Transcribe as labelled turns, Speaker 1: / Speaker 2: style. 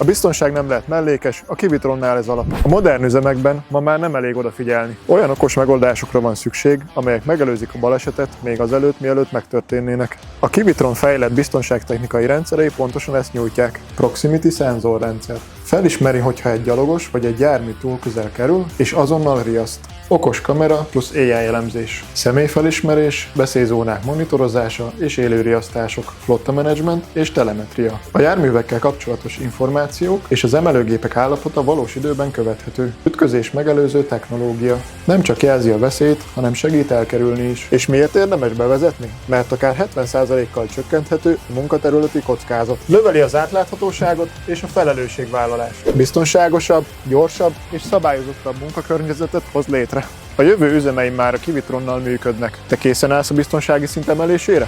Speaker 1: A biztonság nem lehet mellékes, a Kivitronnál ez alap. A modern üzemekben ma már nem elég odafigyelni. Olyan okos megoldásokra van szükség, amelyek megelőzik a balesetet még azelőtt, mielőtt megtörténnének. A Kivitron fejlett biztonságtechnikai rendszerei pontosan ezt nyújtják. Proximity szenzorrendszer. Felismeri, hogyha egy gyalogos vagy egy jármű túl közel kerül, és azonnal riaszt. Okos kamera plusz AI elemzés. Személyfelismerés, veszélyzónák monitorozása és élőriasztások, flotta menedzsment és telemetria. A járművekkel kapcsolatos információk és az emelőgépek állapota valós időben követhető. Ütközés megelőző technológia. Nem csak jelzi a veszélyt, hanem segít elkerülni is. És miért érdemes bevezetni? Mert akár 70%-kal csökkenthető a munkaterületi kockázat. Növeli az átláthatóságot és a felelősségvállalást. Biztonságosabb, gyorsabb és szabályozottabb munkakörnyezetet hoz létre. A jövő üzemeim már a Kivitronnal működnek. Te készen állsz a biztonsági szint emelésére?